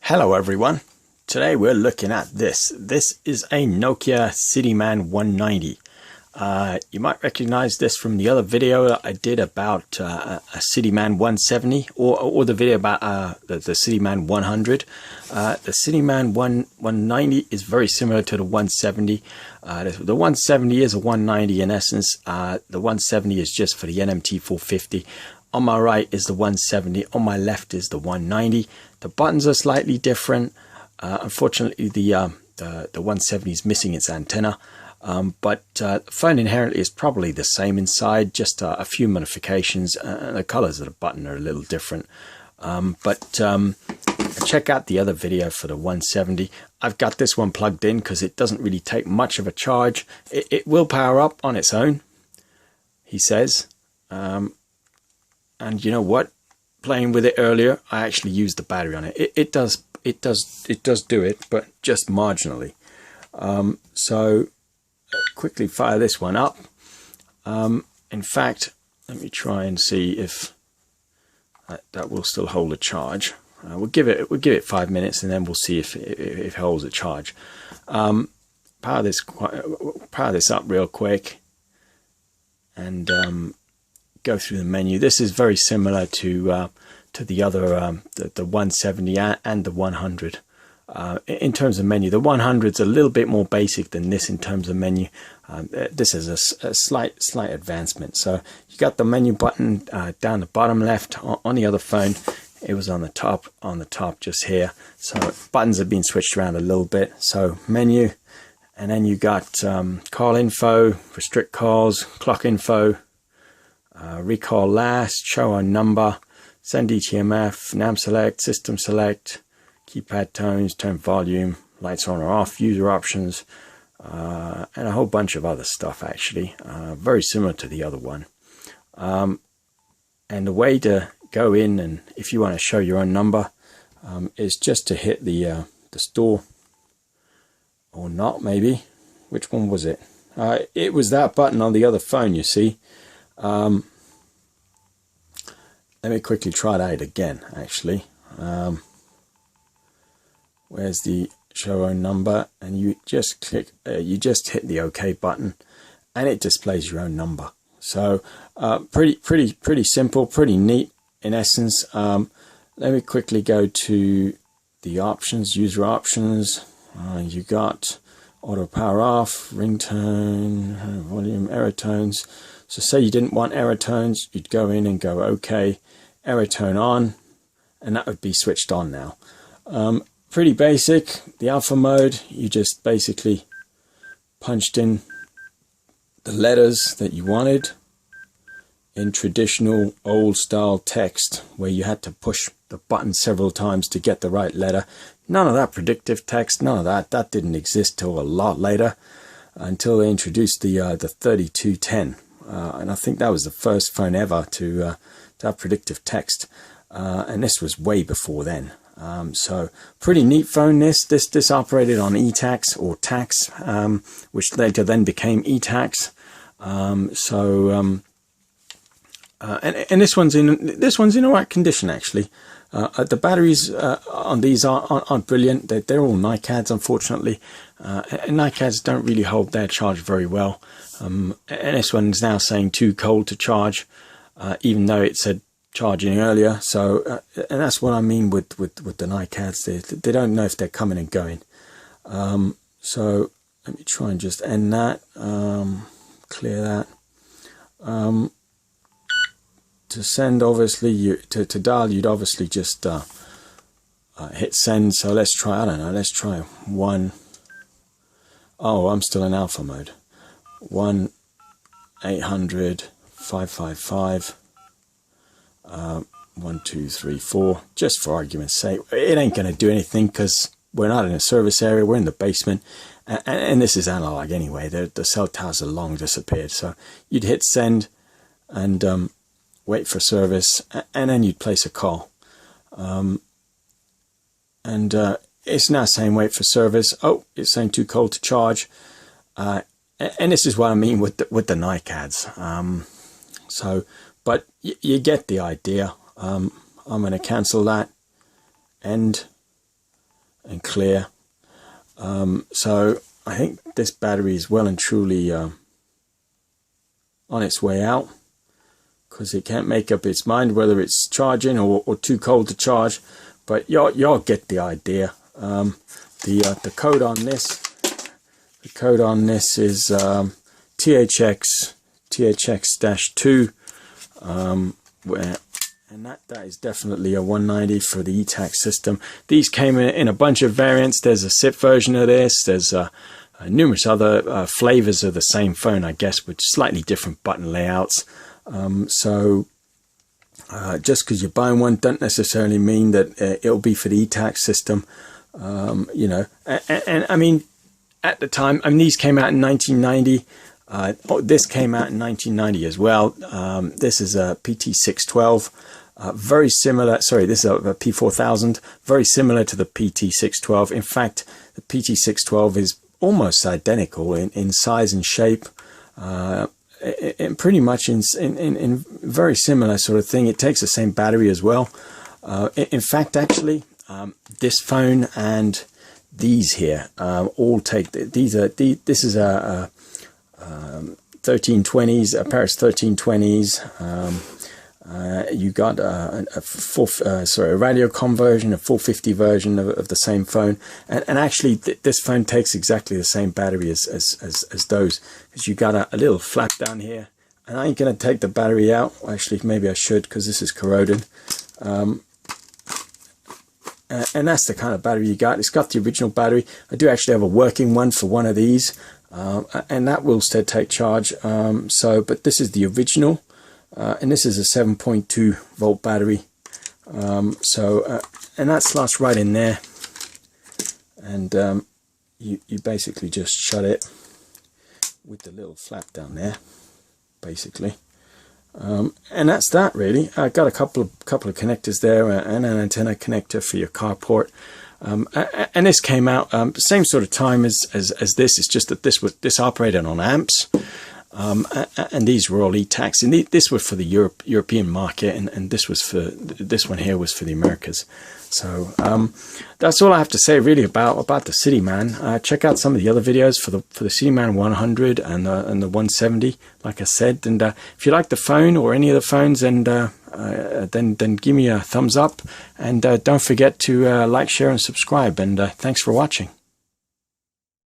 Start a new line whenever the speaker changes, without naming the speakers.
Hello everyone, today we're looking at this. This is a Nokia Cityman 190. You might recognize this from the other video that I did about a Cityman 170 or the video about the Cityman 100. The Cityman 190 is very similar to the 170. The 170 is a 190 in essence. The 170 is just for the NMT 450. On my right is the 170, on my left is the 190. The buttons are slightly different. Unfortunately, the 170 is missing its antenna, but the phone inherently is probably the same inside, just a few modifications. The colors of the button are a little different. Check out the other video for the 170. I've got this one plugged in because it doesn't really take much of a charge. It will power up on its own, he says. And you know what? Playing with it earlier, I actually used the battery on it. It does do it, but just marginally. So quickly fire this one up. In fact, let me try and see if that will still hold a charge. We'll give it 5 minutes, and then we'll see if it holds a charge. Power this up real quick, and go through the menu. This is very similar to the other the 170 and the 100 in terms of menu. The 100 is a little bit more basic than this in terms of menu. This is a slight advancement. So you got the menu button down the bottom left. On the other phone it was on the top just here. So buttons have been switched around a little bit. So menu, and then you got call info, restrict calls, clock info, recall last, show on number, send ETMF, NAM select, system select, keypad tones, turn volume, lights on or off, user options, and a whole bunch of other stuff actually. Very similar to the other one. And the way to go in, and if you want to show your own number, is just to hit the store, or not maybe. Which one was it? It was that button on the other phone, you see. Let me quickly try that again actually. Where's the show own number? And you just click, you just hit the OK button, and it displays your own number. So pretty simple, pretty neat in essence. Let me quickly go to the options, user options. You got auto power off, ringtone, volume, error tones. So say you didn't want error tones, you'd go in and go OK, error tone on, and that would be switched on now. Pretty basic. The alpha mode, you just basically punched in the letters that you wanted in traditional old style text, where you had to push the button several times to get the right letter. None of that predictive text, none of that didn't exist till a lot later, until they introduced the 3210. And I think that was the first phone ever to have predictive text, and this was way before then. So pretty neat phone. This operated on TACS or TACS, which later then became TACS. And this one's in alright condition actually. The batteries on these aren't brilliant. They're all NiCads, unfortunately, and NiCads don't really hold their charge very well. And this one's now saying too cold to charge, even though it said charging earlier. So and that's what I mean with the NiCads. They don't know if they're coming and going. So let me try and just end that, clear that. To send, obviously, to dial, you'd obviously just hit send. So let's try, I don't know, let's try 1. Oh, I'm still in alpha mode. 1-800-555 1234, just for argument's sake. It ain't going to do anything because we're not in a service area, we're in the basement, and this is analog anyway. The cell towers are long disappeared. So you'd hit send and wait for service, and then you'd place a call. It's now saying wait for service. Oh, it's saying too cold to charge. And this is what I mean with the NiCads. But you get the idea. I'm going to cancel that, end, and clear. So I think this battery is well and truly on its way out, because it can't make up its mind whether it's charging or too cold to charge. But y'all get the idea. The code on this, is THX-2, and that is definitely a 190 for the TACS system. These came in a bunch of variants. There's a SIP version of this. There's numerous other flavors of the same phone, I guess, with slightly different button layouts. So just because you're buying one doesn't necessarily mean that it'll be for the TACS system. You know, and I mean, at the time, I mean, these came out in 1990. This came out in 1990 as well. This is a PT612, very similar. Sorry, this is a P4000, very similar to the PT612. In fact, the PT612 is almost identical in size and shape, and pretty much in very similar sort of thing. It takes the same battery as well. In fact, actually, this phone and these here all take these are this is a 1320s, a Paris 1320s. You got a Radiocom version, a 450 version of the same phone, and actually this phone takes exactly the same battery as those, because you got a little flap down here. And I ain't gonna take the battery out. Actually, maybe I should, because this is corroded. And that's the kind of battery you got. It's got the original battery. I do actually have a working one for one of these, and that will still take charge. But this is the original, and this is a 7.2 volt battery. And that slots right in there, and you basically just shut it with the little flap down there, basically. And that's that really. I got a couple of connectors there, and an antenna connector for your carport. And this came out same sort of time as this. It's just that this operated on amps, and these were all TACS. And this was for the European market, and this one here was for the Americas. So that's all I have to say really about the Cityman. Check out some of the other videos for the Cityman 100 and the 170, like I said. And if you like the phone or any of the phones, and then give me a thumbs up, and don't forget to like, share, and subscribe. And thanks for watching.